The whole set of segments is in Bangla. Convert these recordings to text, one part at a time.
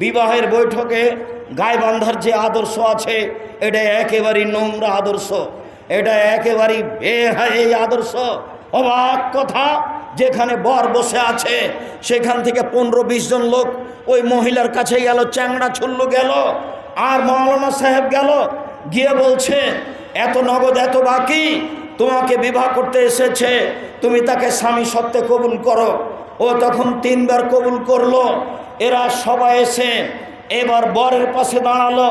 বিবাহের বৈঠকে গায়ে বাঁধার যে আদর্শ আছে এটা একেবারেই নোংরা আদর্শ, এটা একেবারেই বেহায়া আদর্শ। অবাক কথা, যেখানে বর বসে আছে সেখান থেকে 15-20 জন লোক ওই মহিলার কাছে গেল, চ্যাংড়া ছুল্লু গেল, আর মৌলানা সাহেব গেল, গিয়ে বলছে এত নগদ এত বাকি, তোমাকে বিবাহ করতে এসেছে, তুমি তাকে স্বামী সত্ত্বে কবুল করো। ও তখন 3 বার কবুল করলো। এরা সবাই এসে এবার বরের পাশে দাঁড়ালো।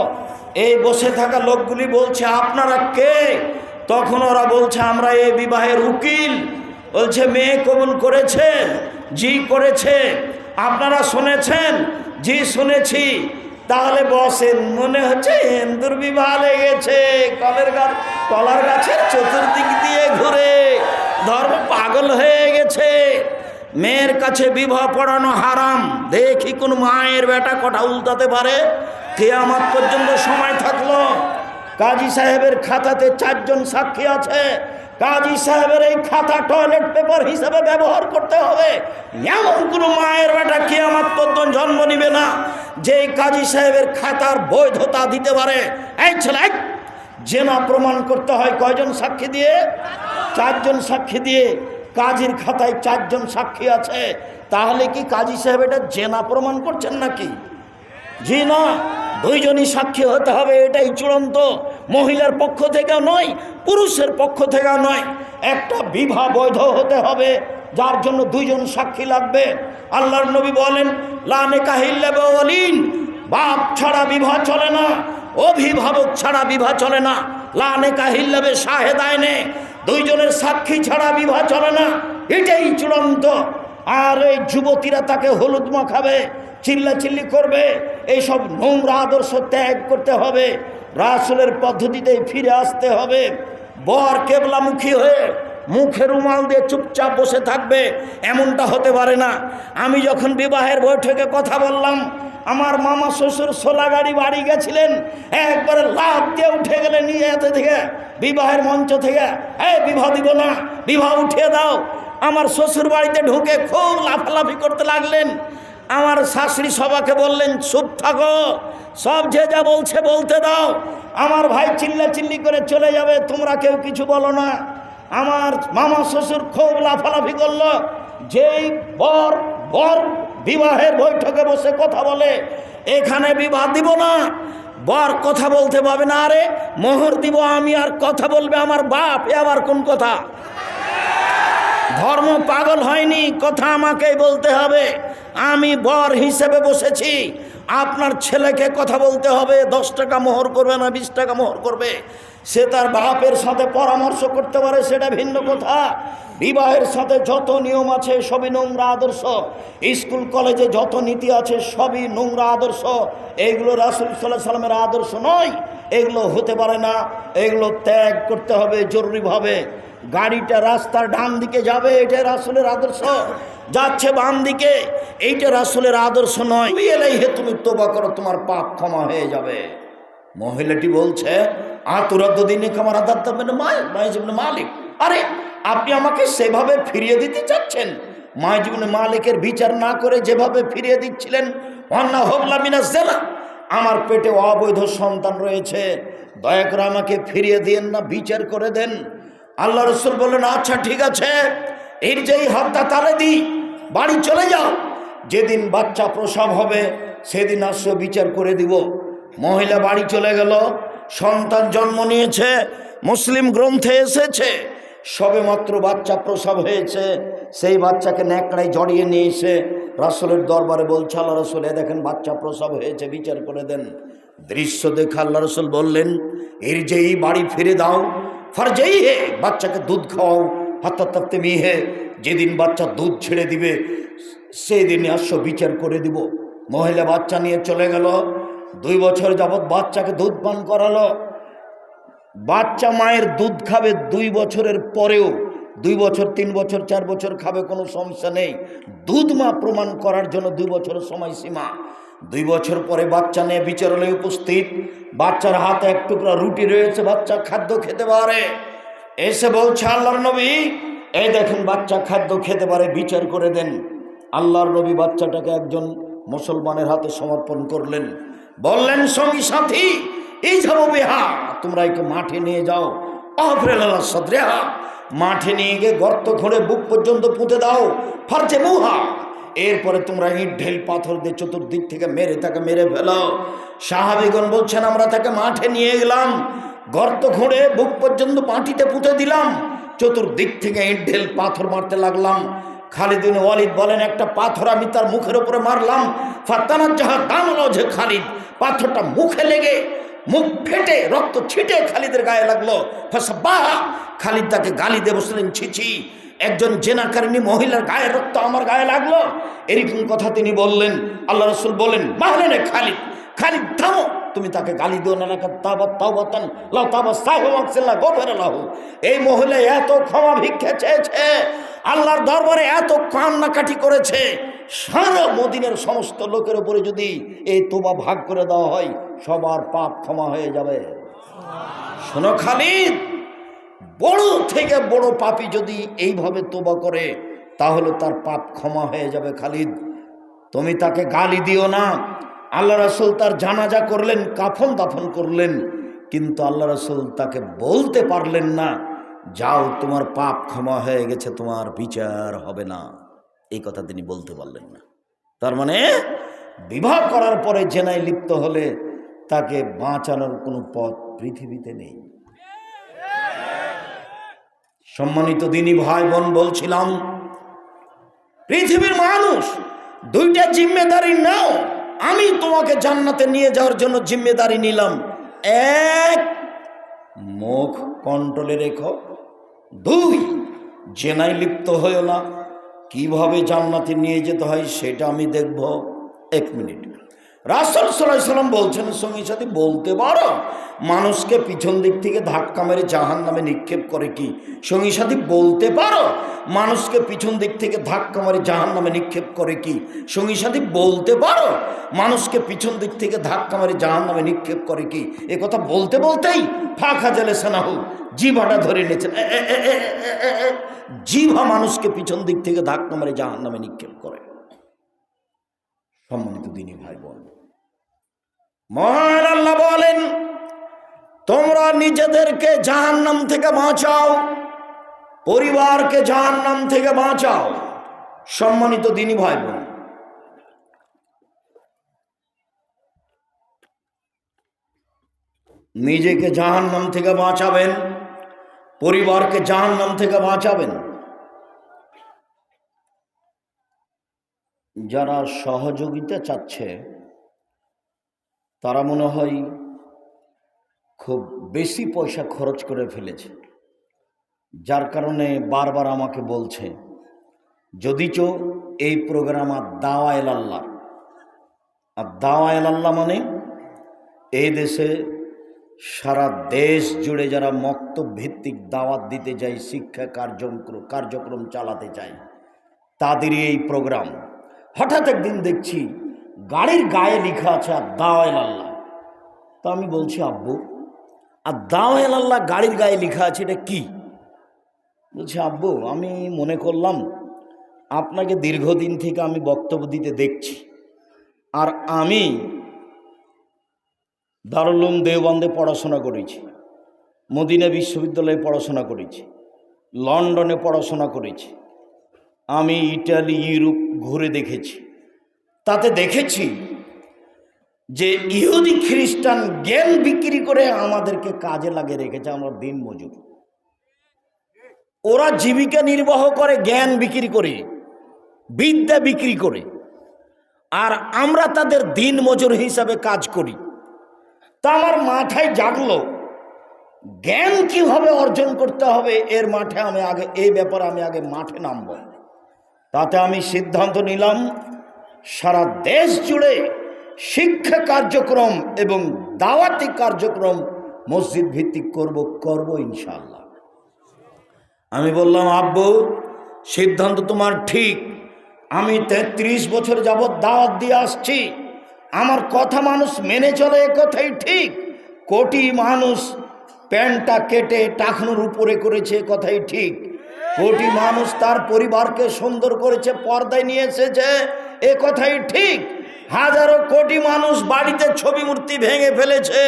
এই বসে থাকা লোকগুলি বলছে আপনারা কে? তখন ওরা বলছে আমরা এই বিবাহের উকিল। বলছে মেয়ে কবুল করেছে? জি করেছে। আপনারা শুনেছেন? জি শুনেছি। তাহলে বসেন, মনে হচ্ছে হিন্দুর বিবাহ লেগেছে, কলার গাছের চতুর্দিক দিয়ে ঘুরে ধর্ম পাগল হয়ে গেছে। মেয়ের কাছে বিবাহ পড়ানো হারাম। দেখি কোন মায়ের বেটা কথা উল্টাতে পারে। কিয়ামত পর্যন্ত সময় থাকলো। কাজী সাহেবের খাতাতে 4 জন সাক্ষী আছে। কাজী সাহেবের এই খাতা টয়লেট পেপার হিসেবে ব্যবহার করতে হবে। এমন কোনো মায়ের বেটা কিয়ামত পর্যন্ত জন্ম নিবে না যে কাজী সাহেবের খাতার বৈধতা দিতে পারে। এই ছেলে, জেনা প্রমাণ করতে হয় কয়জন সাক্ষী দিয়ে? 4 জন সাক্ষী দিয়ে। কাজীর খাতায় 4 জন সাক্ষী আছে। তাহলে কি কাজী সাহেব এটা জেনা প্রমাণ করছেন নাকি? জি না, 2 জনই সাক্ষী হতে হবে, এটাই চূড়ান্ত। মহিলার পক্ষ থেকে নয়, পুরুষের পক্ষ থেকে নয়। একটা বিবাহ বৈধ হতে হবে, যার জন্য 2 জন সাক্ষী লাগবে। আল্লাহর নবী বলেন লা নিকাহা ইল্লা বিওয়ালিন, বাপ ছাড়া বিবাহ চলে না, অভিভাবক ছাড়া বিবাহ চলে না। লা নিকাহা ইল্লা বিশাহিদাইনে, 2 জনের সাক্ষী ছাড়া বিবাহ চলে না, এটাই চূড়ান্ত। আর এই যুবতীরা তাকে হলুদ মাখাবে, চিল্লাচিল্লি করবে, এইসব নোংরা আদর্শ ত্যাগ করতে হবে। রাসূলের পদ্ধতিতে ফিরে আসতে হবে। বর কেবলামুখী হয়ে মুখে রুমাল দিয়ে চুপচাপ বসে থাকবে, এমনটা হতে পারে না। আমি যখন বিবাহের বৈঠকে কথা বললাম, আমার মামা শ্বশুর 16 গাড়ি বাড়ি গেছিলেন, একবারে লাফ দিয়ে উঠে গেলে নিয়ে যেতে থেকে বিবাহের মঞ্চ থেকে, বিবাহ দিব না, বিবাহ উঠিয়ে দাও। আমার শ্বশুর বাড়িতে ঢুকে খুব লাফালাফি করতে লাগলেন। আমার শাশুড়ি সবাকে বললেন চুপ থাকো, সব যে যা বলছে বলতে দাও। আমার ভাই চিল্লাচিল্লি করে চলে যাবে, তোমরা কেউ কিছু বলো না। আমার মামা শ্বশুর খুব লাফালাফি করলো। যেই বর বিবাহের বৈঠকে বসে কথা বলে, এখানে বিবাহ দিব না, বর কথা বলতে পাবে না, আরে মোহর দিব আমি, আর কথা বলবে আমার বাপ, এ আবার কোন কথা? ধর্ম পাগল হয়নি, কথা আমাকেই বলতে হবে। আমি বর হিসেবে বসেছি, আপনার ছেলেকে কথা বলতে হবে। 10 টাকা মোহর করবে না 20 টাকা মোহর করবে, সে তার বাপের সাথে পরামর্শ করতে পারে, সেটা ভিন্ন কথা। বিবাহের সাথে যত নিয়ম আছে সবই নোংরা আদর্শ। স্কুল কলেজে যত নীতি আছে সবই নোংরা আদর্শ। এইগুলো রাসূল সাল্লাল্লাহু আলাইহি সাল্লামের আদর্শ নয়, এগুলো হতে পারে না, এগুলো ত্যাগ করতে হবে জরুরিভাবে। গাড়িটা রাস্তার ডান দিকে যাবে, এটা রাসূলের আদর্শ, যাচ্ছে বাম দিকে, এইটা রাসূলের আদর্শ নয়। তুমি তওবা করো, তোমার পাপ ক্ষমা হয়ে যাবে। মহিলাটি বলছে মালিক, আরে আপনি আমাকে সেভাবে ফিরিয়ে দিতে চাচ্ছেন? মাইজ ইবনে মালিকের বিচার না করে যেভাবে ফিরিয়ে দিচ্ছিলেন, ওয়ান্না হুবলা মিনাজ জিনা, আমার পেটে অবৈধ সন্তান রয়েছে, দয়া করে আমাকে ফিরিয়ে দিন না, বিচার করে দেন। আল্লাহ রাসূল বললেন আচ্ছা ঠিক আছে, এর যেই হাতটা তালে দিই, বাড়ি চলে যাও, যেদিন বাচ্চা প্রসব হবে সেদিন আসো, বিচার করে দিব। মহিলা বাড়ি চলে গেল, সন্তান জন্ম নিয়েছে, মুসলিম গ্রন্থে এসেছে সবে মাত্র বাচ্চা প্রসব হয়েছে, সেই বাচ্চাকে ন্যাকড়ায় জড়িয়ে নিয়ে এসে রাসূলের দরবারে বলছে আল্লাহ রাসূল, দেখেন বাচ্চা প্রসব হয়েছে, বিচার করে দেন। দৃশ্য দেখে আল্লাহ রাসূল বললেন এর যেই বাড়ি ফিরে দাও, ফারজাই হে, বাচ্চাকে দুধ খাওয়াও, হাত্তা তাপ্তে মিহে, যেদিন বাচ্চা দুধ ছেড়ে দিবে সেই দিন আসো, বিচার করে দিব। মহিলা বাচ্চা নিয়ে চলে গেল, 2 বছর যাবৎ বাচ্চাকে দুধ পান করালো। বাচ্চা মায়ের দুধ খাবে 2 বছরের পরেও, 2 বছর 3 বছর 4 বছর খাবে, কোনো সমস্যা নেই। দুধ মা প্রমাণ করার জন্য 2 বছরের সময়সীমা। 2 বছর পরে বাচ্চা নিয়ে বিচারালয়ে উপস্থিত, বাচ্চার হাতে 1 টুকরা রুটি রয়েছে, বাচ্চা খাদ্য খেতে পারে। এসে বলছে আল্লাহর নবী, এই দেখেন বাচ্চা খাদ্য খেতে পারে, বিচার করে দেন। আল্লাহর নবী বাচ্চাটাকে একজন মুসলমানের হাতে সমর্পণ করলেন। বললেন, সঙ্গী সাথী, এই যাবো বেহা, তোমরা একে মাঠে নিয়ে যাও। সদ্রেহা, মাঠে নিয়ে গিয়ে গর্ত খুঁড়ে বুক পর্যন্ত পুঁতে দাও। ফার্জে মুহা, এরপরে তোমরা ইট ঢেল পাথর দিয়ে চতুর্দিক থেকে তাকে মেরে ফেলো। সাহাবীগণ বলছেন, আমরা তাকে মাঠে নিয়ে গেলাম, গর্ত খুঁড়ে বুক পর্যন্ত মাটিতে পুঁতে দিলাম, চতুর্দিক থেকে ইট ঢেল পাথর মারতে লাগলাম। খালিদ বিন ওয়ালিদ বলেন, একটা পাথর আমি তার মুখের উপরে মারলাম। ফাতানাজ্জাহা দামুল ওয়াজহি খালিদ, পাথরটা মুখে লেগে মুখ ফেটে রক্ত ছিটে খালিদের গায়ে লাগলো। ফাসাব্বাহা, খালিদ তাকে গালি দিয়ে বসলেন, ছিছি, একজন জেনাকারিনী মহিলার গায়ের রক্ত আমার গায়ে লাগলো। এরকম কথা তিনি বললেন। আল্লাহ রাসূল বলেন, মাহলেনে খালিদ, খালিদ থামো, তুমি তাকে গালি দিও না। এই মহিলা এত ক্ষমা ভিক্ষা চেয়েছে, আল্লাহর দরবারে এত কান্নাকাটি করেছে, সারা মদিনার সমস্ত লোকের উপরে যদি এই তোবা ভাগ করে দেওয়া হয়, সবার পাপ ক্ষমা হয়ে যাবে। শোনো খালিদ, বড় থেকে বড় পাপী যদি এইভাবে তোবা করে, তাহলে তার পাপ ক্ষমা হয়ে যাবে। খালিদ, তুমি তাকে গালি দিও না। আল্লাহ রাসূল তার জানাজা করলেন, কাফন দাফন করলেন, কিন্তু আল্লাহ রাসূল তাকে বলতে পারলেন না, যাও তোমার পাপ ক্ষমা হয়ে গেছে, তোমার বিচার হবে না। এই কথা তিনি বলতে পারলেন না। তার মানে বিবাহ করার পরে জেনায় লিপ্ত হলে তাকে বাঁচানোর কোনো পথ পৃথিবীতে নেই। সম্মানিত দিনী ভাই বোন, বলছিলাম, পৃথিবীর মানুষ দুইটা জিম্মেদারি নাও। আমি তোমাকে জান্নাতে নিয়ে যাওয়ার জন্য জিম্মেদারি নিলাম। এক, মুখ কন্ট্রোলে রেখো। দুই, জেনায় লিপ্ত হয়েও না। কিভাবে জান্নাতে নিয়ে যেতে হয় সেটা আমি দেখব। 1 মিনিট। রাসূল সাল্লাল্লাহু আলাইহি ওয়াসাল্লাম বলছেন, সঙ্গী সাথী, বলতে পারো মানুষকে পিছন দিক থেকে ধাক্কা মেরে জাহান্নামে নিক্ষেপ করে কি? সঙ্গী সাথী, বলতে পারো মানুষকে পিছন দিক থেকে ধাক্কা মেরে জাহান্নামে নিক্ষেপ করে কি? সঙ্গী সাথী, বলতে পারো মানুষকে পিছন দিক থেকে ধাক্কা মেরে জাহান্নামে নিক্ষেপ করে কি? এ কথা বলতে বলতেই ফাঁকা জেলে সেনাহু, জিভাটা ধরে নিয়েছেন। জিভা মানুষকে পিছন দিক থেকে ধাক্কা মেরে জাহান্নামে নিক্ষেপ করে। সম্মানিত দিনী ভাই বোন, মহান আল্লাহ বলেন, তোমরা নিজেদেরকে জাহান্নাম থেকে বাঁচাও, পরিবারকে জাহান্নাম থেকে বাঁচাও। সম্মানিত দিনী ভাই বোন, নিজেকে জাহান্নাম থেকে বাঁচাবেন, পরিবারকে জাহান্নাম থেকে বাঁচাবেন। যারা সহযোগিতা চাচ্ছে তারা মনে হয় খুব বেশি পয়সা খরচ করে ফেলেছে, যার কারণে বারবার আমাকে বলছে, যদিচ এই প্রোগ্রাম আর দাওয়া ইলাল্লাহ, আর দাওয়া ইলাল্লাহ মানে এই দেশে সারা দেশ জুড়ে যারা মক্তব ভিত্তিক দাওয়াত দিতে যায়, শিক্ষা কার্যক্রম চালাতে চায়, তাদেরই এই প্রোগ্রাম। হঠাৎ একদিন দেখছি গাড়ির গায়ে লেখা আছে আর দাওয়া ইলাল্লাহ। তো আমি বলছি, আব্বু, আর দাওয়া ইলাল্লাহ গাড়ির গায়ে লেখা আছে, এটা কি? বলছি, আব্বু, আমি মনে করলাম আপনাকে দীর্ঘদিন থেকে আমি বক্তব্য দিতে দেখছি, আর আমি দারুল উলুম দেওবন্দে পড়াশোনা করেছি, মদিনা বিশ্ববিদ্যালয়ে পড়াশোনা করেছি, লন্ডনে পড়াশোনা করেছি, আমি ইটালি, ইউরোপ ঘুরে দেখেছি। তাতে দেখেছি যে ইহুদি খ্রিস্টান জ্ঞান বিক্রি করে আমাদেরকে কাজে লাগিয়ে রেখেছে। আমরা দিন মজুর, ওরা জীবিকা নির্বাহ করে জ্ঞান বিক্রি করে, বিদ্যা বিক্রি করে, আর আমরা তাদের দিন মজুর হিসাবে কাজ করি। তা আমার মাথায় জাগলো, জ্ঞান কিভাবে অর্জন করতে হবে এর মাঠে আমি আগে, এই ব্যাপারে আমি আগে মাঠে নামব। তাতে আমি সিদ্ধান্ত নিলাম, সারা দেশ জুড়ে শিক্ষা কার্যক্রম এবং দাওয়াতি কার্যক্রম মসজিদ ভিত্তিক করব ইনশাআল্লাহ। আমি বললাম, আব্বু, সিদ্ধান্ত তোমার ঠিক। আমি 33 বছর যাবৎ দাওয়াত দিয়ে আসছি, আমার কথা মানুষ মেনে চলে, এ কথাই ঠিক। কোটি মানুষ প্যান্টটা কেটে টাকনুর উপরে করেছে, কথাই ঠিক। কোটি মানুষ তার পরিবারকে সুন্দর করেছে, পর্দায় নিয়ে এসেছে, এ কথাই ঠিক। হাজারো কোটি মানুষ বাড়িতে ছবি মূর্তি ভেঙে ফেলেছে,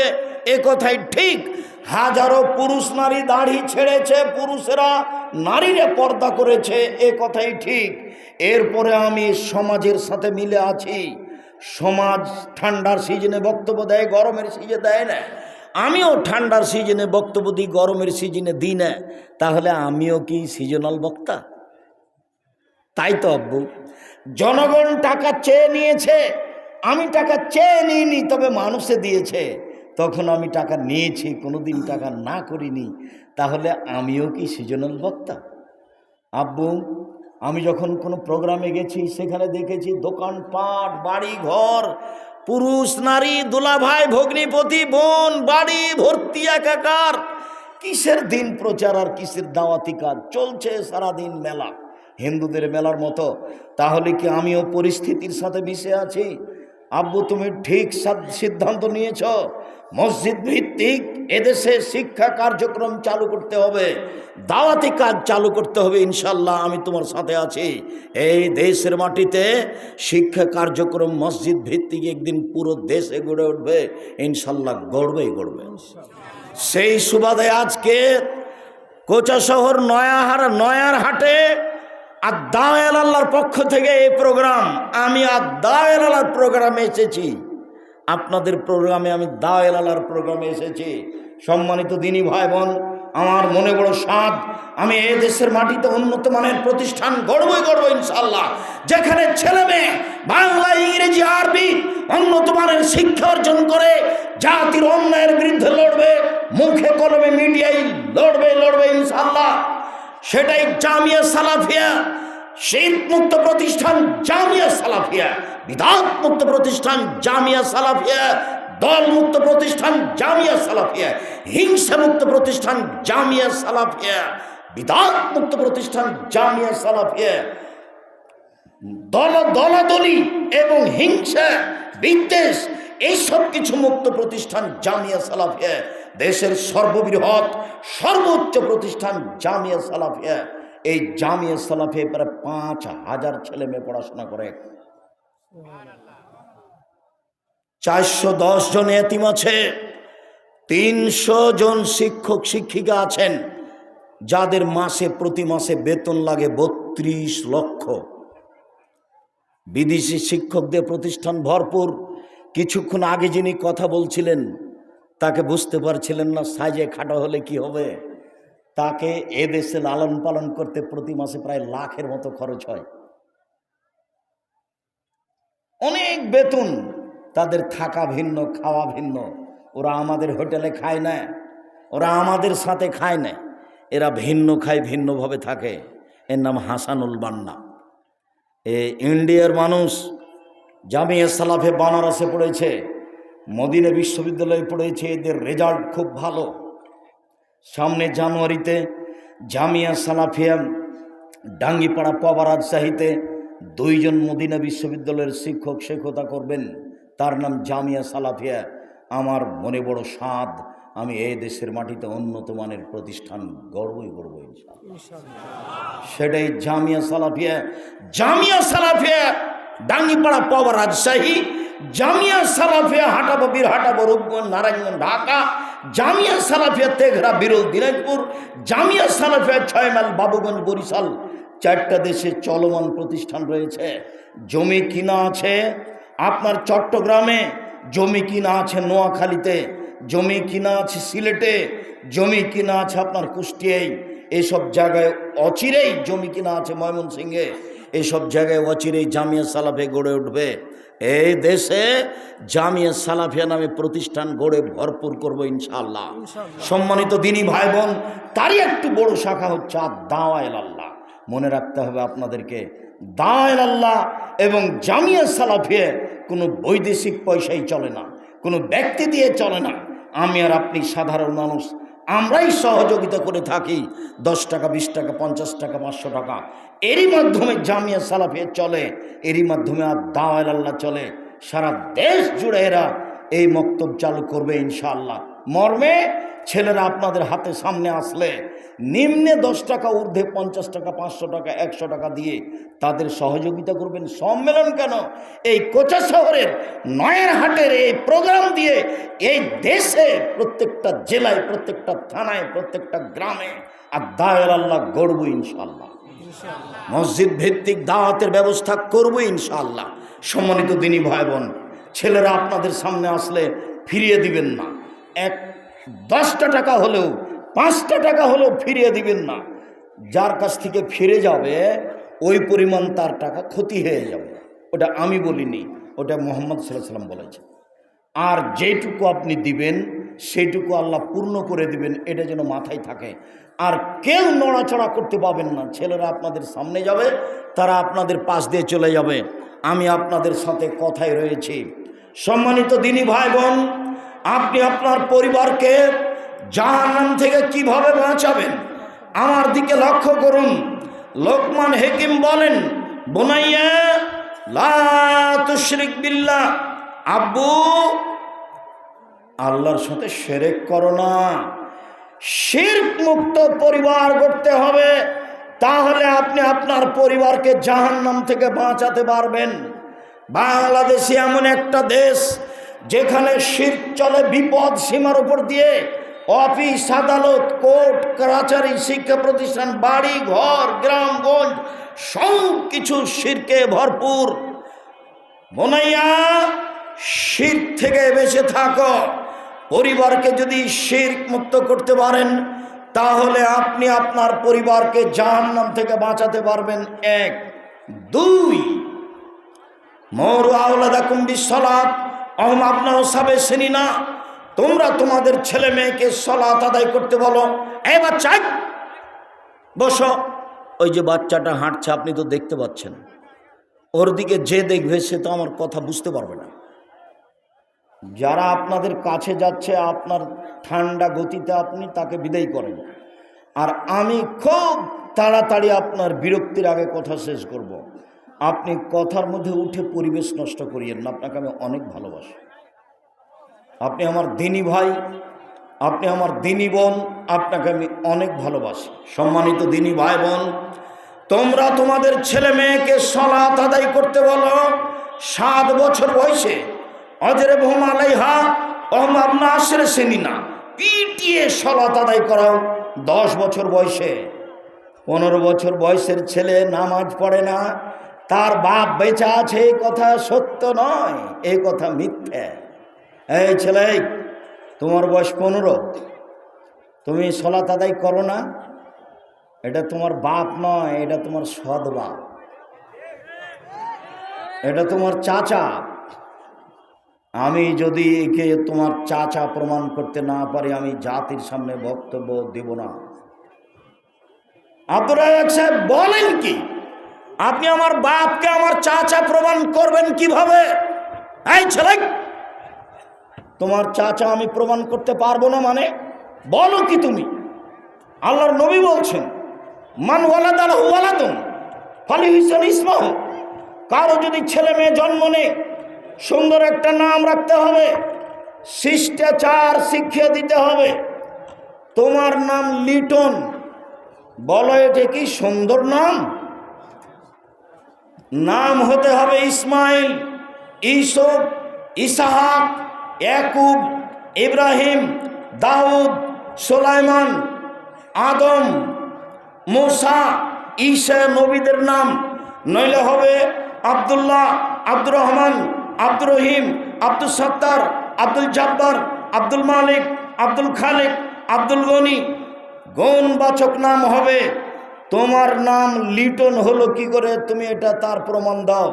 এ কথাই ঠিক। হাজারো পুরুষ নারী দাড়ি ছেড়েছে, পুরুষেরা নারীরা পর্দা করেছে, এ কথাই ঠিক। এরপরে আমি সমাজের সাথে মিলে আছি। সমাজ ঠান্ডার সিজনে বক্তব্য দেয়, গরমের সিজনে দেয় না। আমিও ঠান্ডার সিজনে বক্তব্য দিই, গরমের সিজনে দিই না। তাহলে আমিও কি সিজনাল বক্তা? তাই তো আব্বু, জনগণ টাকা চেয়ে নিয়েছে, আমি টাকা চেয়ে নিইনি, তবে মানুষে দিয়েছে, তখন আমি টাকা নিয়েছি, কোনোদিন টাকা না করিনি। তাহলে আমিও কি সিজনাল বক্তা? আব্বু, আমি যখন কোনো প্রোগ্রামে গেছি সেখানে দেখেছি দোকানপাট, বাড়ি ঘর, পুরুষ নারী, দুলাভাই ভগ্নিপতি বোন, বাড়ি ভর্তি একাকার। কিসের দিন প্রচার আর কিসের দাওয়াতি কাজ চলছে? সারাদিন মেলা, হিন্দুদের মেলার মতো। তাহলে কি আমিও পরিস্থিতির সাথে মিশে আছি? আব্বু, তুমি ঠিক সিদ্ধান্ত নিয়েছ। মসজিদ ভিত্তিক এদেশে শিক্ষা কার্যক্রম চালু করতে হবে, দাওয়াতি কাজ চালু করতে হবে। ইনশাল্লাহ আমি তোমার সাথে আছি। এই দেশের মাটিতে শিক্ষা কার্যক্রম মসজিদ ভিত্তিক একদিন পুরো দেশে গড়ে উঠবে, ইনশাল্লাহ গড়বেই গড়বে। সেই সুবাদে আজকে কোচা শহর নয়ার হাটে আদ-দাওয়া আল্লাহর পক্ষ থেকে এই প্রোগ্রাম, আমি আদ-দাওয়া আল্লাহর প্রোগ্রামে এসেছি। আপনাদের প্রোগ্রামে আমি দাওয়া আল্লাহর প্রোগ্রামে এসেছি। সম্মানিত দিনী ভাই বোন, আমার মনে বড় সাধ, আমি এই দেশের মাটিতে উন্নত মানের প্রতিষ্ঠান গড়বই গড়ব ইনশাআল্লাহ, যেখানে ছেলে মেয়ে বাংলা, ইংরেজি, আরবি উন্নত মানের শিক্ষা অর্জন করে জাতির অন্যায়ের বিরুদ্ধে লড়বে, মুখে কলমে মিডিয়ায় লড়বে ইনশাআল্লাহ। সেটাই জামিয়া সালাফিয়া, শিরক মুক্ত প্রতিষ্ঠান জামিয়া সালাফিয়া, বিদআত মুক্ত প্রতিষ্ঠান জামিয়া সালাফিয়া, দল মুক্ত প্রতিষ্ঠান জামিয়া সালাফিয়া, হিংসা মুক্ত প্রতিষ্ঠান জামিয়া সালাফিয়া, বিদআত মুক্ত প্রতিষ্ঠান জামিয়া সালাফিয়া, দলাদলি এবং হিংসা বিদ্বেষ এইসব কিছু মুক্ত প্রতিষ্ঠান জামিয়া সালাফিয়া, দেশের সর্ববৃহৎ সর্বোচ্চ প্রতিষ্ঠান জামিয়া সালাফিয়া। এই জামিয়া সালাফিয়া প্রায় ৫,০০০ ছেলে মেয়ে পড়াশোনা করে। ৪১০ জন এতিম আছে, ৩০০ জন শিক্ষক শিক্ষিকা আছেন, যাদের প্রতি মাসে বেতন লাগে ৩২ লক্ষ। বিদেশি শিক্ষকদের প্রতিষ্ঠান ভরপুর। কিছুক্ষণ আগে যিনি কথা বলছিলেন তাকে বুঝতে পারছিলেন না সাইজে খাটো হলে কি হবে। তাকে এদেশে লালন পালন করতে প্রতি মাসে প্রায় লাখের মতো খরচ হয়। অনেক বেতন, তাদের থাকা ভিন্ন, খাওয়া ভিন্ন। ওরা আমাদের হোটেলে খায় না, ওরা আমাদের সাথে খায় না, এরা ভিন্ন খায়, ভিন্নভাবে থাকে। এর নাম হাসানুল বান্না। ইন্ডিয়ার মানুষ জামিয়া সালাফে বানারসে পড়েছে, মদিনা বিশ্ববিদ্যালয়ে পড়েছে, এদের রেজাল্ট খুব ভালো। সামনে জানুয়ারিতে জামিয়া সালাফিয়া ডাঙ্গিপাড়া পাওয়া রাজশাহীতে 2 জন মদিনা বিশ্ববিদ্যালয়ের শিক্ষক শিক্ষকতা করবেন, তার নাম জামিয়া সালাফিয়া। আমার মনে বড় সাধ, আমি এই দেশের মাটিতে উন্নত মানের প্রতিষ্ঠান গড়বই গড়ব ইনশাআল্লাহ। সেটাই জামিয়া সালাফিয়া। জামিয়া সালাফিয়া ডাঙ্গিপাড়া পাওয়া রাজশাহী, জামিয়া সালাফিয়া হাটাবো বীরহাটা রূপগঞ্জ নারায়ণগঞ্জ ঢাকা, জামিয়া সালাফিয়া তেঘরা বিরল দিনাজপুর, জামিয়া সালাফিয়া 6 মাইল বাবুগঞ্জ বরিশাল। 4টা দেশে চলমান প্রতিষ্ঠান রয়েছে। জমি কিনা আছে আপনার চট্টগ্রামে, জমি কিনা আছে নোয়াখালীতে, জমি কিনা আছে সিলেটে, জমি কিনা আছে আপনার কুষ্টিয়ায়। এইসব জায়গায় অচিরেই জমি কিনা আছে ময়মনসিংহে। এইসব জায়গায় অচিরেই জামিয়া সালাফিয়া গড়ে উঠবে। এই দেশে জামিয়া সালাফিয়া নামে প্রতিষ্ঠান গড়ে ভরপুর করবো ইনশাআল্লাহ। সম্মানিত দিনী ভাই বোন, তারই একটু বড় শাখা হচ্ছে আদ-দাওয়া ইলাল্লাহ। মনে রাখতে হবে আপনাদেরকে, দাওয়া ইলাল্লাহ এবং জামিয়া সালাফিয়া কোনো বৈদেশিক পয়সাই চলে না, কোনো ব্যক্তি দিয়ে চলে না। আমি আর আপনি সাধারণ মানুষ, আমরাই সহযোগিতা করে থাকি। 10 টাকা, 20 টাকা, 50 টাকা, 500 টাকা, এরই মাধ্যমে জামিয়া সালাফিয়া চলে, এরই মাধ্যমে আদ-দাওয়া ইলাল্লাহ চলে। সারা দেশ জুড়ে এরা এই মক্তব চালু করবে ইনশাআল্লাহ। মর্মে ছেলেরা আপনাদের হাতে সামনে আসলে নিম্নে 10 টাকা, ঊর্ধ্বে 50 টাকা, 500 টাকা, 100 টাকা দিয়ে তাদের সহযোগিতা করবেন। সম্মেলন কেন, এই কোচা শহরের নয়ারহাটের এই প্রোগ্রাম দিয়ে এই দেশে প্রত্যেকটা জেলায়, প্রত্যেকটা থানায়, প্রত্যেকটা গ্রামে আর দায়ের আল্লাহ গড়ব ইনশাআল্লাহ। মসজিদ ভিত্তিক দাওয়াতের ব্যবস্থা করব ইনশাআল্লাহ। সম্মানিত দিনী ভাই বোন, ছেলেরা আপনাদের সামনে আসলে ফিরিয়ে দিবেন না। 10টা টাকা হলেও, 5টা টাকা হলেও ফিরিয়ে দিবেন না। যার কাছ থেকে ফিরে যাবে ওই পরিমাণ তার টাকা ক্ষতি হয়ে যাবে। ওটা আমি বলিনি, ওটা মুহাম্মদ সাল্লাল্লাহু আলাইহি ওয়াসাল্লাম বলেছে। আর যেটুকু আপনি দিবেন সেইটুকু আল্লাহ পূর্ণ করে দিবেন, এটা যেন মাথায় থাকে। আর কেউ নড়াচড়া করতে পাবেন না। ছেলেরা আপনাদের সামনে যাবে, তারা আপনাদের পাশ দিয়ে চলে যাবে। আমি আপনাদের সাথে কথায় রয়েছি। সম্মানিত দিনী ভাই বোন, আপনি আপনার পরিবারকে জাহান্নাম থেকে কিভাবে বাঁচাবেন আমার দিকে লক্ষ্য করুন। লোকমান হাকিম বলেন, বুনাইয়া লা তুশরিক বিল্লাহ, আব্বু আল্লাহর সাথে শিরক করো না। শিরক মুক্ত পরিবার গড়তে হবে, তাহলে আপনি আপনার পরিবারকে জাহান্নাম থেকে বাঁচাতে পারবেন। বাংলাদেশে এমন একটা দেশ যেখানে শিরক চলে বিপদ সীমার উপর দিয়ে। অফিস, আদালত, কোর্ট কাছারি, শিক্ষা প্রতিষ্ঠান, বাড়ি ঘর, গ্রামগঞ্জ সব কিছু শিরকে ভরপুর। বোনাইয়া, শিরক থেকে বেঁচে থাকো। পরিবারকে যদি শিরক মুক্ত করতে পারেন তাহলে আপনি আপনার পরিবারকে জাহান্নাম থেকে বাঁচাতে পারবেন। 1, 2 মরু আওলাদাকুম বিসসালাত আহম আপনাও সাবে শুনি না, তোমরা তোমাদের ছেলে মেয়েকে সালাত আদায় করতে বলো। এই বাচ্চা বসো। ওই যে বাচ্চাটা হাঁটছে আপনি তো দেখতে পাচ্ছেন, ওর দিকে যে দেখবে সে তো আমার কথা বুঝতে পারবে না। যারা আপনাদের কাছে যাচ্ছে আপনার ঠান্ডা গতিতে আপনি তাকে বিদায় করেন, আর আমি খুব তাড়াতাড়ি আপনার বিরক্তির আগে কথা শেষ করব। আপনি কথার মধ্যে উঠে পরিবেশ নষ্ট করিয়েন না। আপনাকে আমি অনেক ভালোবাসি, আপনি আমার দিনী ভাই, আপনি আমার দিনী বোন, আপনাকে আমি অনেক ভালোবাসি। সম্মানিত দিনী ভাই বোন, তোমরা তোমাদের ছেলে মেয়েকে সালাত আদায় করতে বলো 7 বছর বয়সে। অজরে বহুম আলাইহা ওহম আপনা আশরে সেনিনা, পিটিয়ে সালাত আদায় করাও 10 বছর বয়সে। 15 বছর বয়সের ছেলে নামাজ পড়ে না, তার বাপ বেঁচে আছে, এই কথা সত্য নয়, এই কথা মিথ্যে। এই ছেলে, তোমার বয়স 15, তুমি সালাত আদায় করো না, এটা তোমার বাপ নয়, এটা তোমার সৎ বাপ, এটা তোমার চাচা। আমি যদি একে তোমার চাচা প্রমাণ করতে না পারি আমি জাতির সামনে বক্তব্য দেব না। আব্দুর রাজ্জাক সাহেব বলেন কি, আপনি আমার বাপকে আমার চাচা প্রমাণ করবেন কিভাবে? এই ছেলে, তোমার চাচা আমি প্রমাণ করতে পারবো না মানে বলো কি তুমি? আল্লাহর নবী বলছেন, মান ওয়ালাদা লাহু ওয়ালাদুন ফালিহুসান ইসমাহু, কারো যদি ছেলে মেয়ে জন্ম নেয় সুন্দর একটা নাম রাখতে হবে, শিষ্টাচার শিখিয়ে দিতে হবে। তোমার নাম লিটন, বলো এটা কি সুন্দর নাম? নাম হতে হবে ইসমাইল, ইসুফ, ইসহাক, ইয়াকুব, ইব্রাহিম, দাউদ, সুলাইমান, আদম, মুসা, ঈসা নবীদের নাম। নইলে হবে আব্দুল্লাহ, আব্দুর রহমান, আব্দুর রহিম, আব্দুল সত্তার, আব্দুল জব্বার, আব্দুল মালিক, আব্দুল খালিক, আব্দুল গনি, গণবাচক নাম হবে। তোমার নাম লিটন হলো কি করে? তুমি এটা তার প্রমাণ দাও।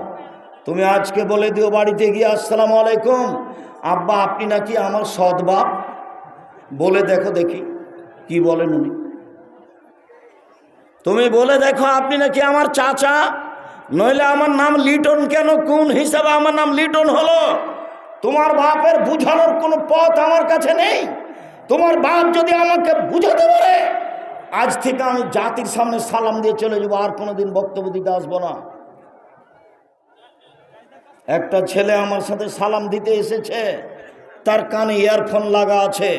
তুমি আজকে বলে দিও বাড়িতে গিয়ে, আসসালামু আলাইকুম আব্বা, আপনি নাকি আমার সৎ বাপ, বলে দেখো দেখি কি বলেন উনি। তুমি বলে দেখো আপনি নাকি আমার চাচা, নইলে আমার নাম লিটন কেন, কোন হিসাবে আমার নাম লিটন হলো? তোমার বাপের বুঝানোর কোনো পথ আমার কাছে নেই। তোমার বাপ যদি আমাকে বুঝাতে পারে, আজ থেকে আমি জাতির সামনে সালাম দিয়ে চলে যাবো, আর কোনোদিন বক্তব্য দিতে আসবো না। একটা ছেলে আমার সাথে সালাম দিতে এসেছে, তার কানে ইয়ারফোন লাগা আছে।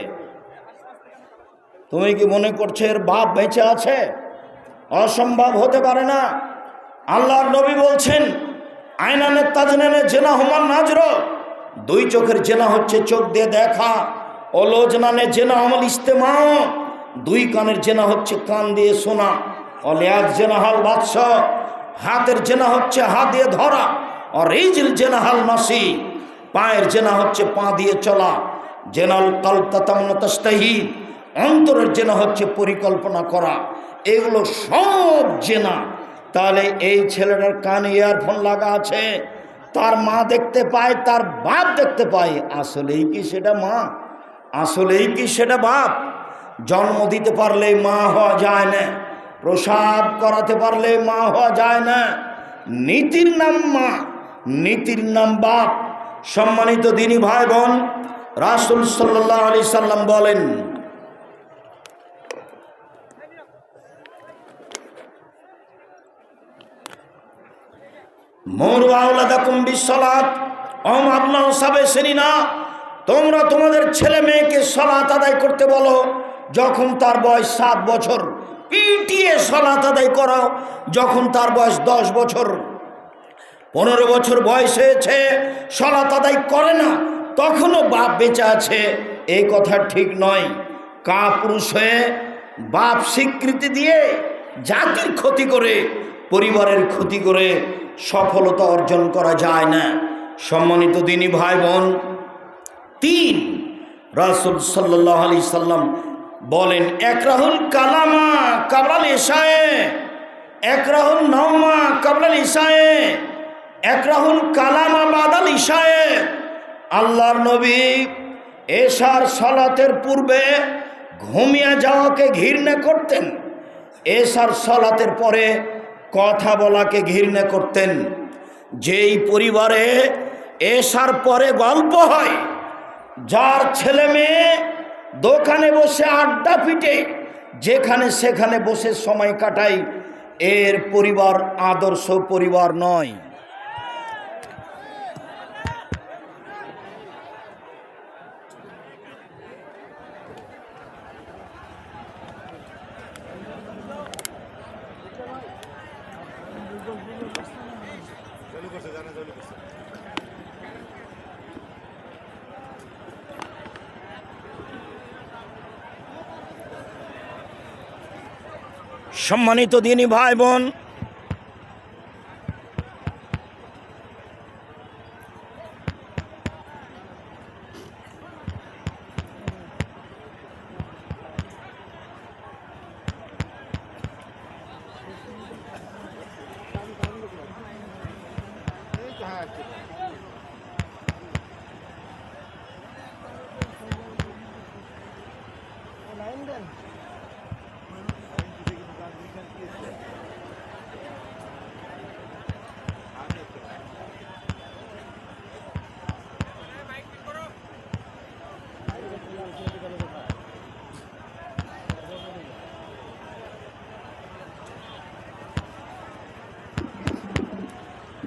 তুমি কি মনে করছো এর বাপ বেঁচে আছে? অসম্ভব হতে পারে না। আল্লাহর নবী বলছেন, আইনানে তাজনানে জেনা হুমান নাজর, দুই চোখের জেনা হচ্ছে চোখ দিয়ে দেখা। অলোজনানে জেনা আমল ইস্তেমা, দুই কানের জেনা হচ্ছে কান দিয়ে শোনা। অলিয়াজ জেনা হাল বাদশা, হাতের জেনা হচ্ছে হাত দিয়ে ধরা। আর রিজিল জেনা হাল মাসি, পায়ের জেনা হচ্ছে পা দিয়ে চলা। জেনাল কালতাতামনতাস্তাহি, অন্তরের জেনা হচ্ছে পরিকল্পনা করা। এগুলো সব জেনা। তাহলে এই ছেলেটার কানে ইয়ারফোন লাগা আছে, তার মা দেখতে পায়, তার বাপ দেখতে পায়। আসলেই কি সেটা মা? আসলেই কি সেটা বাপ? জন্ম দিতে পারলে মা হওয়া যায় না, প্রসাব করাতে পারলে মা হওয়া যায় না। নীতির নাম মা, নীতির নাম বাপ। সম্মানিত দিনী ভাই বোন, রাসূল সাল্লাল্লাহু আলাইহি সাল্লাম বলেন, মুরু আওলাদাকুম বিসসালাত ওয়াহুম আবনাউ সাবঈ সিনিনা, তোমরা তোমাদের ছেলে মেয়েকে সালাত আদায় করতে বলো যখন তার বয়স 7 বছর। পিটিয়ে সালাত আদায় করাও যখন তার বয়স 10 বছর। 15 বছর বয়স হয়েছে, সালাত আদায় করে না, তখনও বাপ বেঁচে আছে, এই কথা ঠিক নয়। কাপুরুষ হয়ে বাপ স্বীকৃতি দিয়ে জাতির ক্ষতি করে, পরিবারের ক্ষতি করে সফলতা অর্জন করা যায় না। সম্মানিত দিনী ভাই বোন, 3 রাসূল সাল্লাল্লাহু আলাইহি সাল্লাম বলেন, একরাহুল কালামা কাবলাল ইশায়ে, একরাহুল নাওমা কাবলাল ইশায়ে, একরাহুল কালামা বাদাল ইশায়ে। আল্লাহর নবী এশার সালাতের পূর্বে ঘুমিয়ে যাওয়াকে ঘৃণা করতেন, এশার সালাতের পরে কথা বলাকে ঘৃণা করতেন। যেই পরিবারে এশার পরে গল্প হয়, যার ছেলে মেয়ে দোকানে বসে আড্ডা পিটে যেখানে সেখানে বসে সময় কাটায়, এর পরিবার আদর্শ পরিবার নয়। সম্মানিত দিনী ভাই বোন,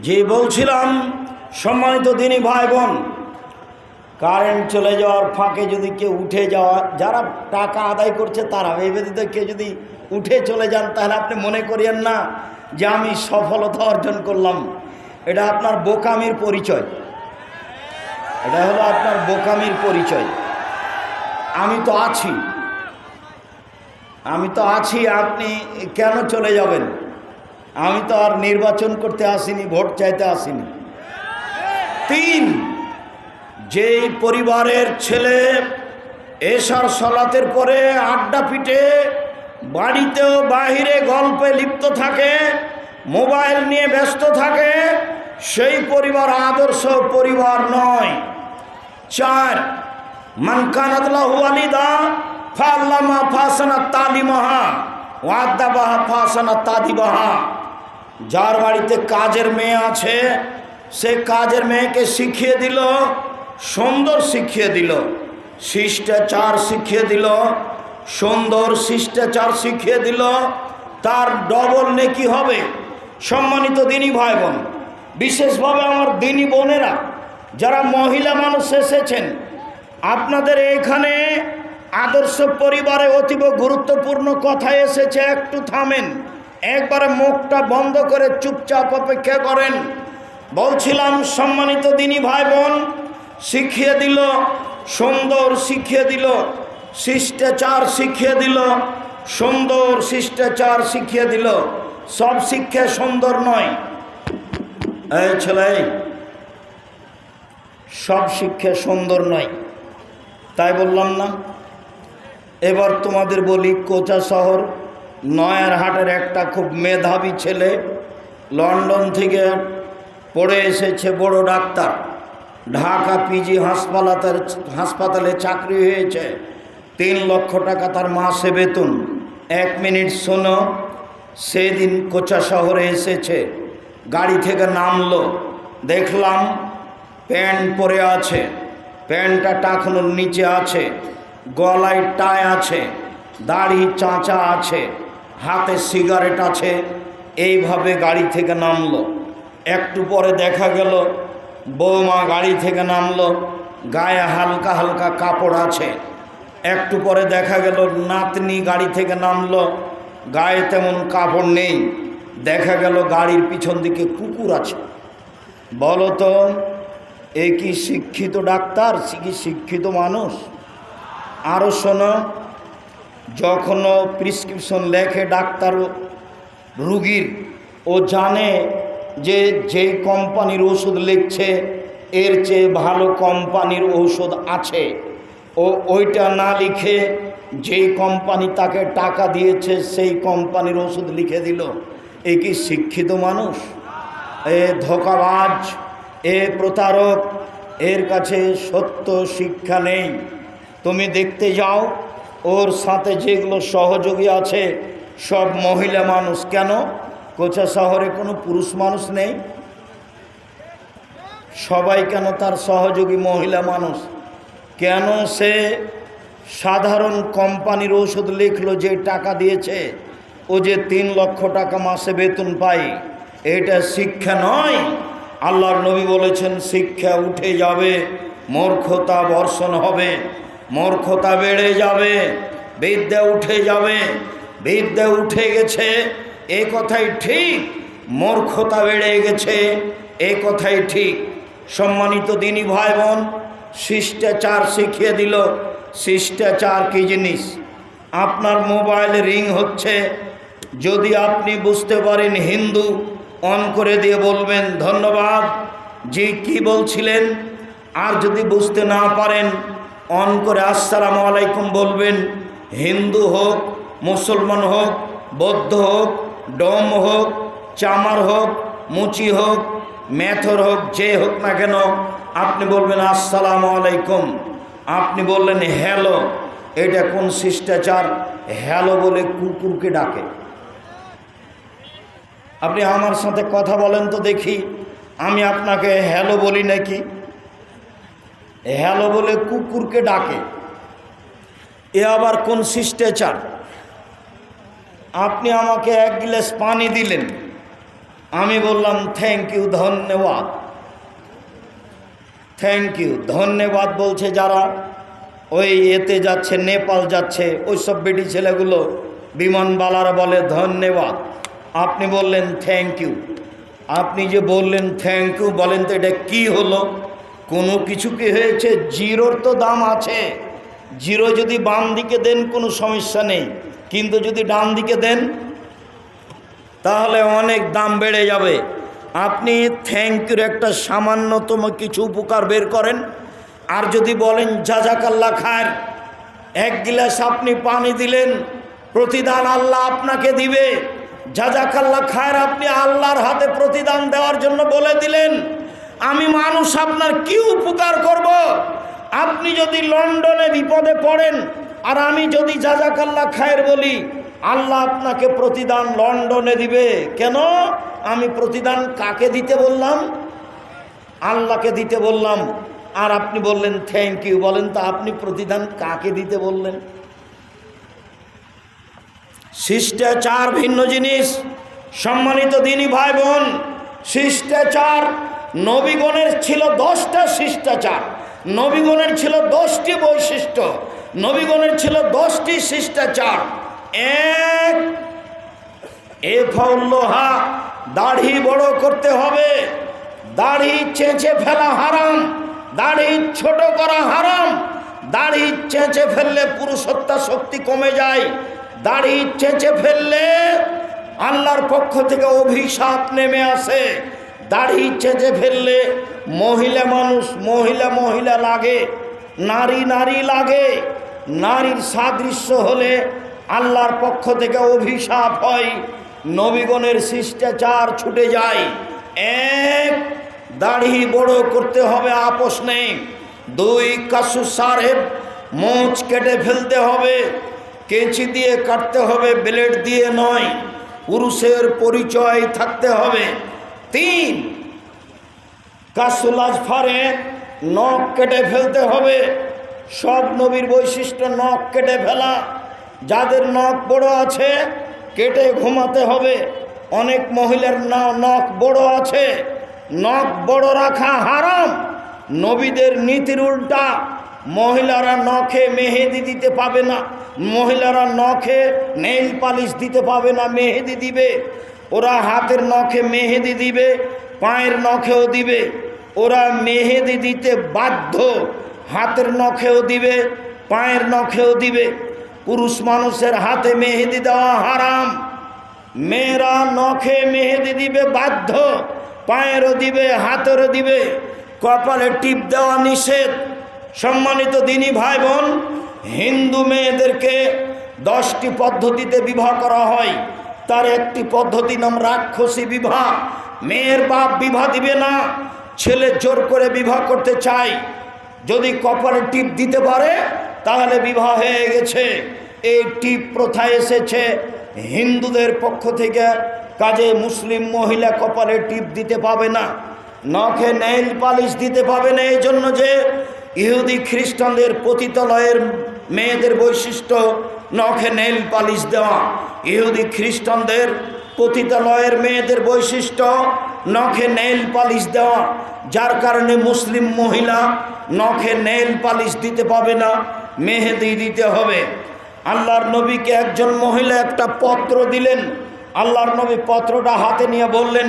যে বলছিলাম, সম্মানিত দিনী ভাই বোন, কারেন্ট চলে যাওয়ার ফাঁকে যদি কেউ উঠে যাওয়া, যারা টাকা আদায় করছে তারা, এই ব্যতীত কেউ যদি উঠে চলে যান, তাহলে আপনি মনে করিয়েন না যে আমি সফলতা অর্জন করলাম। এটা আপনার বোকামির পরিচয়, এটা হলো আপনার বোকামির পরিচয়। আমি তো আছি, আমি তো আছি, আপনি কেন চলে যাবেন? আমি তো আর নির্বাচন করতে আসিনি, ভোট চাইতে আসিনি। 3, যেই পরিবারের ছেলে এশার সালাতের পরে আড্ডা পিটে বাড়িতেও বাহিরে গল্পে লিপ্ত থাকে, মোবাইল নিয়ে ব্যস্ত থাকে, সেই পরিবার আদর্শ পরিবার নয়। 4, মান কানাত লাহু ওয়ালিদা ফাআল্লামা ফাসানা তালিমাহা ওয়াদাবাহা ফাসানা তাদিবাহা। যার বাড়িতে কাজের মেয়ে আছে, সে কাজের মেয়েকে শিখিয়ে দিল, সুন্দর শিখিয়ে দিল, শিষ্টাচার শিখিয়ে দিল, সুন্দর শিষ্টাচার শিখিয়ে দিল, তার ডবল নেকি হবে। সম্মানিত দিনী ভাই বোন, বিশেষভাবে আমার দিনী বোনেরা যারা মহিলা মানুষ এসেছেন, আপনাদের এখানে আদর্শ পরিবারে অতীব গুরুত্বপূর্ণ কথা এসেছে, একটু থামেন, একবারে মুখটা বন্ধ করে চুপচাপ অপেক্ষা করেন। বলছিলাম সম্মানিত দিনী ভাই বোন, শিখিয়ে দিল সুন্দর, শিখিয়ে দিল শিষ্টাচার, শিখিয়ে দিল সুন্দর শিষ্টাচার, শিখিয়ে দিল। সব শিক্ষা সুন্দর নয়, এই ছেলে, সব শিক্ষা সুন্দর নয়, তাই বললাম না। এবার তোমাদের বলি, কোচা শহর নয়ারহাটের একটা খুব মেধাবী ছেলে লন্ডন থেকে পড়ে এসেছে, বড় ডাক্তার, ঢাকা পিজি হাসপাতালে চাকরি হয়েছে, 3 লক্ষ টাকা তার মাসে বেতন। 1 মিনিট শোনো, সেদিন কোচা শহরে এসেছে, গাড়ি থেকে নামলো, দেখলাম প্যান্ট পরে আছে, প্যান্টটা টাকনোর নিচে আছে, গলায় টাই আছে, দাড়ি চাঁচা আছে, হাতে সিগারেট আছে, এইভাবে গাড়ি থেকে নামলো। একটু পরে দেখা গেল বৌমা গাড়ি থেকে নামলো, গায়ে হালকা হালকা কাপড় আছে। একটু পরে দেখা গেল নাতনি গাড়ি থেকে নামলো, গায়ে তেমন কাপড় নেই। দেখা গেল গাড়ির পিছন দিকে কুকুর আছে। বলো তো, এ কি শিক্ষিত ডাক্তার, কি শিক্ষিত মানুষ? আরও শোনো, যখনও প্রেসক্রিপশন লেখে ডাক্তার রুগীর, ও জানে যে যেই কোম্পানির ওষুধ লিখছে এর চেয়ে ভালো কোম্পানির ঔষধ আছে, ও ওইটা না লিখে যেই কোম্পানি তাকে টাকা দিয়েছে সেই কোম্পানির ওষুধ লিখে দিল। এ কি শিক্ষিত মানুষ? এ ধোঁকাবাজ, এ প্রতারক, এর কাছে সত্য শিক্ষা নেই। তুমি দেখতে যাও, ওর সাথে যেগুলো সহযোগী আছে সব মহিলা মানুষ। কেন কোচা শহরে কোনো পুরুষ মানুষ নেই? সবাই কেন তার সহযোগী মহিলা মানুষ? কেন সে সাধারণ কোম্পানির ওষুধ লিখলো, যে টাকা দিয়েছে, ও যে 3 লক্ষ টাকা মাসে বেতন পায়? এটা শিক্ষা নয়। আল্লাহর নবী বলেছেন শিক্ষা উঠে যাবে, মূর্খতা বর্ষণ হবে, মূর্খতা বেড়ে যাবে, বিদ্যা উঠে যাবে। বিদ্যা উঠে গেছে এ কথাই ঠিক, মূর্খতা বেড়ে গেছে এ কথাই ঠিক। সম্মানিত দিনী ভাই বোন, শিষ্টাচার শিখিয়ে দিল। শিষ্টাচার কি জিনিস? আপনার মোবাইলে রিং হচ্ছে, যদি আপনি বুঝতে পারেন হিন্দু, অন করে দিয়ে বলবেন ধন্যবাদ, জি কি বলছিলেন। আর যদি বুঝতে না পারেন, অন করে আসসালামু আলাইকুম বলবেন। হিন্দু হোক, মুসলমান হোক, বৌদ্ধ হোক, ডোম হোক, চামার হোক, মুচি হোক, মেথর হোক, যে হোক না কেন, আপনি বলবেন আসসালামু আলাইকুম। আপনি বললেন হ্যালো, এটা কোন শিষ্টাচার? হ্যালো বলে কুকুরকে ডাকে। আপনি আমার সাথে কথা বলেন তো দেখি, আমি আপনাকে হ্যালো বলি নাকি? হ্যালো বলে কুকুরকে ডাকে, এ আবার কোন শিষ্টাচার? আপনি আমাকে 1 গ্লাস পানি দিলেন, আমি বললাম থ্যাংক ইউ, ধন্যবাদ। থ্যাংক ইউ ধন্যবাদ বলছে যারা ওই এতে যাচ্ছে, নেপাল যাচ্ছে, ওই সব বেটি ছেলেগুলো বিমানবালারা বলে ধন্যবাদ। আপনি বললেন থ্যাংক ইউ। আপনি যে বললেন থ্যাংক ইউ, বলেন তো এটা কি হলো? কোনো কিছু কি হয়েছে? জিরোর তো দাম আছে। জিরো যদি বাম দিকে দেন কোনো সমস্যা নেই, কিন্তু যদি ডান দিকে দেন তাহলে অনেক দাম বেড়ে যাবে। আপনি থ্যাংক ইউর একটা সামান্যতম কিছু উপকার বের করেন, আর যদি বলেন জাযাকাল্লাহ খায়ের, 1 গ্লাস আপনি পানি দিলেন, প্রতিদান আল্লাহ আপনাকে দিবে। জাযাকাল্লাহ খায়ের আপনি আল্লাহর হাতে প্রতিদান দেওয়ার জন্য বলে দিলেন। আমি মানুষ, আপনার কি উপকার করব? আপনি যদি লন্ডনে বিপদে পড়েন আর আমি যদি জাযাকাল্লাহ খায়ের বলি, আল্লাহ আপনাকে প্রতিদান লন্ডনে দিবে। কেন? আমি প্রতিদান কাকে দিতে বললাম? আল্লাহকে দিতে বললাম। আর আপনি বললেন থ্যাংক ইউ। বলেন তো আপনি প্রতিদান কাকে দিতে বললেন? শিষ্টাচার ভিন্ন জিনিস। সম্মানিত দিনী ভাই বোন, শিষ্টাচার নবীগণের ছিল 10টা শিষ্টাচার, নবীগণের ছিল 10টি বৈশিষ্ট্য। নবীগণের ছিল 10টি শিষ্টাচার। এক হল্লোহা, দাড়ি বড় করতে হবে, দাড়ি চেঁচে ফেলা হারাম, দাড়ি ছোট করা হারাম। দাড়ি চেঁচে ফেললে পুরুষত্বা শক্তি কমে যায়, দাড়ি চেঁচে ফেললে আল্লাহর পক্ষ থেকে অভিশাপ নেমে আসে। দাড়ি চেঁচে ফেললে মহিলা মানুষ মহিলা মহিলা লাগে, নারী নারী লাগে। নারীর সাদৃশ্য হলে আল্লাহর পক্ষ থেকে অভিশাপ হয়, নবীগণের শিষ্টাচার ছুটে যায়। এক, দাড়ি বড় করতে হবে, আপোষ নেই। 2, কাসু সাহেব, মোচ কেটে ফেলতে হবে, কেঁচি দিয়ে কাটতে হবে, ব্লেড দিয়ে নয়, পুরুষের পরিচয় থাকতে হবে। 3, কাসুল আজফারে, নখ কেটে ফেলতে হবে। সব নবীর বৈশিষ্ট্য নখ কেটে ফেলা। যাদের নখ বড় আছে কেটে ঘুমাতে হবে। অনেক মহিলার নখ বড় আছে, নখ বড় রাখা হারাম। নবীদের নীতির উল্টা। মহিলারা নখে মেহেদি দিতে পাবে না, মহিলারা নখে নেইল পালিশ দিতে পাবে না, মেহেদি দিবে। ওরা হাতের নখে মেহেদি দিবে, পায়ের নখেও দিবে। ওরা মেহেদি দিতে বাধ্য, হাতের নখেও দিবে, পায়ের নখেও দিবে। পুরুষ মানুষের হাতে মেহেদি দেওয়া হারাম। মেয়েরা নখে মেহেদি দিবে বাধ্য, পায়েরও দিবে, হাতেরও দিবে। কপালে টিপ দেওয়া নিষেধ। সম্মানিত দিনী ভাই বোন, হিন্দু মেয়েদেরকে 10টি পদ্ধতিতে বিবাহ করা হয়। তার একটি পদ্ধতি নাম রাক্ষসী বিবাহ। মেয়ের বাপ বিবাহ দিবে না, ছেলে জোর করে বিবাহ করতে চায়। যদি কপালে টিপ দিতে পারে তাহলে বিবাহ হয়ে গেছে। এই টিপ প্রথা এসেছে হিন্দুদের পক্ষ থেকে, কাজে মুসলিম মহিলা কপালে টিপ দিতে পাবে না, নখে নেইল পালিশ দিতে পাবে না। এই জন্য যে ইহুদি খ্রিস্টানদের পতিতালয়ের মেয়েদের বৈশিষ্ট্য নখে নেইল পালিশ দেওয়া। ইহুদি খ্রিস্টানদের পতিতালয়ের মেয়েদের বৈশিষ্ট্য নখে নেইল পালিশ দেওয়া, যার কারণে মুসলিম মহিলা নখে নেইল পালিশ দিতে পাবে না, মেহেদি দিতে হবে। আল্লাহর নবীকে একজন মহিলা একটা পত্র দিলেন। আল্লাহর নবী পত্রটা হাতে নিয়ে বললেন,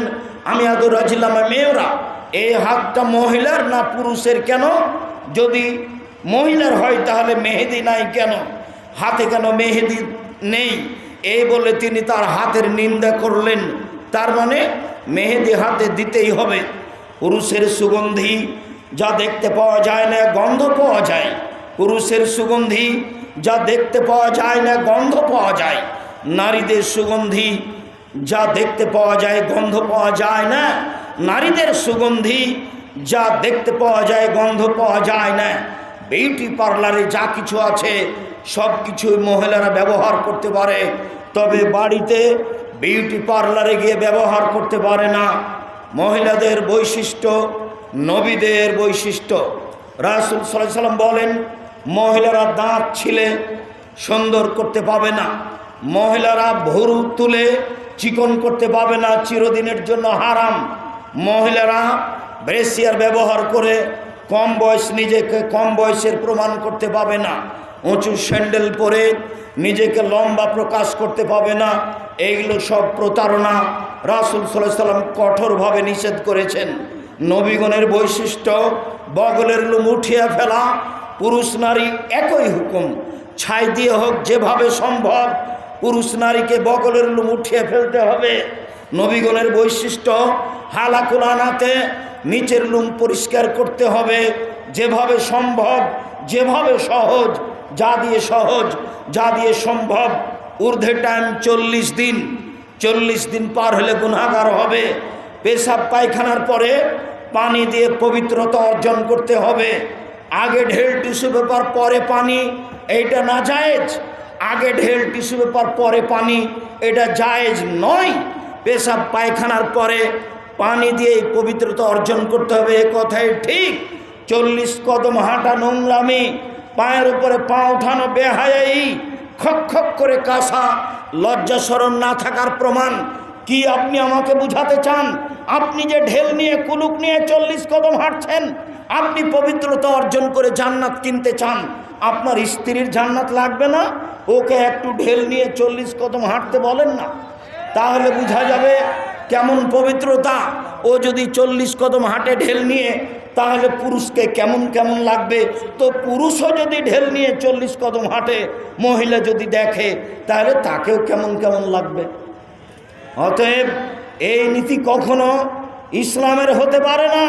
আমি আদর রাজিলাম মেয়েরা, এই হাতটা মহিলার না পুরুষের? কেন? যদি মহিলার হয় তাহলে মেহেদি নাই কেন, হাতে কেন মেহেদি নেই? এই বলে তিনি তার হাতের নিন্দা করলেন। তার মানে মেহেদি হাতে দিতেই হবে। পুরুষের সুগন্ধি যা দেখতে পাওয়া যায় না, গন্ধ পাওয়া যায়। পুরুষের সুগন্ধি যা দেখতে পাওয়া যায় না, গন্ধ পাওয়া যায়। নারীদের সুগন্ধি যা দেখতে পাওয়া যায়, গন্ধ পাওয়া যায় না। নারীদের সুগন্ধি যা দেখতে পাওয়া যায়, গন্ধ পাওয়া যায় না। বিউটি পার্লারে যা কিছু আছে সব কিছুই মহিলারা ব্যবহার করতে পারে, তবে বাড়িতে বিউটি পার্লারে গিয়ে ব্যবহার করতে পারে না। মহিলাদের বৈশিষ্ট্য, নবীদের বৈশিষ্ট্য। রাসূল সাল্লাল্লাহু আলাইহি ওয়াসাল্লাম বলেন, মহিলারা দাঁত ছিলে সুন্দর করতে পাবে না, মহিলারা ভুরু তুলে চিকন করতে পাবে না, চিরদিনের জন্য হারাম। মহিলারা ব্রেসিয়ার ব্যবহার করে নিজেকে কম বয়সের প্রমাণ করতে পাবে না, উঁচু স্যান্ডেল পরে নিজেকে লম্বা প্রকাশ করতে পাবে না। এইগুলো সব প্রতারণা। রাসূল সাল্লাল্লাহু আলাইহি ওয়াসাল্লাম কঠোরভাবে নিষেধ করেছেন। নবীগণের বৈশিষ্ট্য, বগলের লোম উঠিয়ে ফেলা। পুরুষ নারী একই হুকুম, ছাই দিয়ে হোক, যেভাবে সম্ভব পুরুষ নারীকে বগলের লোম উঠিয়ে ফেলতে হবে। নবীগণের বৈশিষ্ট্য, হালাকুল আনাতে নিচের লোম পরিষ্কার করতে হবে, যেভাবে সম্ভব, যেভাবে সহজ, যা দিয়ে সহজ, যা দিয়ে সম্ভব। ঊর্ধ্বে টাইম 40 দিন, 40 দিন পার হলে গুনাহগার হবে। পেশাব পায়খানার পরে পানি দিয়ে পবিত্রতা অর্জন করতে হবে। আগে ঢেল টিস্যু পেপার পরে পানি, এইটা না জায়েজ। আগে ঢেল টিস্যু পেপার পরে পানি, এটা জায়েজ নয়। পেশাব পায়খানার পরে পানি দিয়ে পবিত্রতা অর্জন করতে হবে, এ কথাই ঠিক। 40 কদম হাঁটা নোংরামি, পায়ের উপরে পা ওঠানো বেহায়াই, খক খক করে কাশা লজ্জা শরম না থাকার প্রমাণ। কি আপনি আমাকে বুঝাতে চান? আপনি যে ঢেল নিয়ে কুলুক নিয়ে 40 কদম হাঁটছেন, আপনি পবিত্রতা অর্জন করে জান্নাত কিনতে চান, আপনার স্ত্রীর জান্নাত লাগবে না? ওকে একটু ঢেল নিয়ে 40 কদম হাঁটতে বলেন না, তাহলে বোঝা যাবে কেমন পবিত্রতা। ও যদি 40 কদম হাঁটে ঢেল নিয়ে, তাহলে পুরুষকে কেমন কেমন লাগবে। তো পুরুষও যদি ঢেল নিয়ে 40 কদম হাঁটে, মহিলা যদি দেখে, তাহলে তাকেও কেমন কেমন লাগবে। অতএব এই নীতি কখনো ইসলামের হতে পারে না।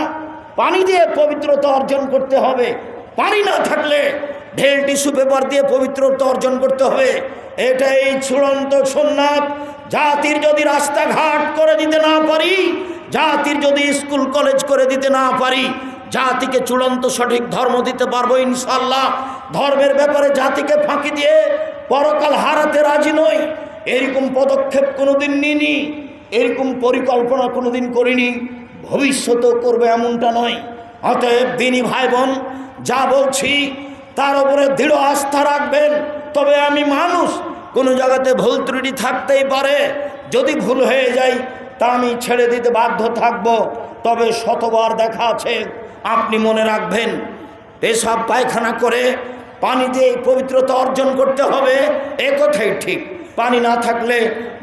পানি দিয়ে পবিত্রতা অর্জন করতে হবে। পানি না থাকলে ঢেল টিস্যু পেপার দিয়ে পবিত্রতা অর্জন করতে হবে। এটাই চূড়ান্ত সুন্নাত। জাতির যদি রাস্তাঘাট করে দিতে না পারি, জাতির যদি স্কুল কলেজ করে দিতে না পারি, জাতিকে চূড়ান্ত সঠিক ধর্ম দিতে পারবো ইনশাল্লাহ। ধর্মের ব্যাপারে জাতিকে ফাঁকি দিয়ে পরকাল হারাতে রাজি নই। এরকম পদক্ষেপ কোনোদিন নিইনি, এরকম পরিকল্পনা কোনোদিন করিনি, ভবিষ্যতেও করবে এমনটা নয়। অতএব দিনী ভাই বোন, যা বলছি তার উপরে দৃঢ় আস্থা রাখবেন। তবে আমি মানুষ, কোনো জায়গাতে ভুল ত্রুটি থাকতেই পারে। যদি ভুল হয়ে যায় তা আমি ছেড়ে দিতে বাধ্য থাকব। তবে শতবার দেখা আছে, আপনি মনে রাখবেন, পেশাব পায়খানা করে পানি দিয়ে পবিত্রতা অর্জন করতে হবে, এ কথাই ঠিক। পানি না থাকলে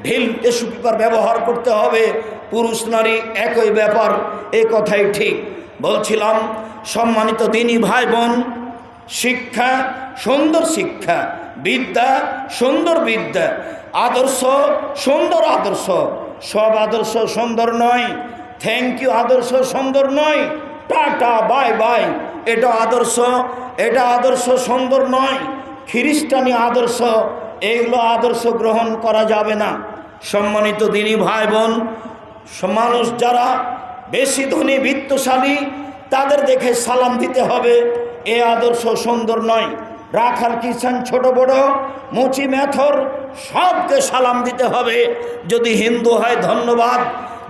ঢিল টিস্যু পেপার ব্যবহার করতে হবে। পুরুষ নারী একই ব্যাপার, এ কথাই ঠিক। বলছিলাম, সম্মানিত দিনী ভাই বোন, শিক্ষা সুন্দর শিক্ষা, বিদ্যা সুন্দর বিদ্যা, আদর্শ সুন্দর আদর্শ। সব আদর্শ সুন্দর নয়। থ্যাংক ইউ আদর্শ সুন্দর নয়। টাটা বাই বাই এটা আদর্শ, এটা আদর্শ সুন্দর নয়। খ্রিস্টানি আদর্শ, এইগুলো আদর্শ গ্রহণ করা যাবে না। সম্মানিত দিনী ভাই বোন, মানুষ যারা বেশি ধনী বিত্তশালী, তাদের দেখে সালাম দিতে হবে, এ আদর্শ সুন্দর নয়। রাখাল কিষান ছোট বড় মুচি মেথর সবকে সালাম দিতে হবে। যদি হিন্দু হয় ধন্যবাদ,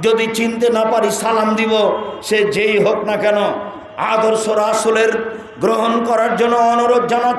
যদি চিনতে না পারি সালাম দিব, সে যেই হোক না কেন। আদর্শ রাসূলের গ্রহণ করার জন্য অনুরোধ জানাচ্ছি।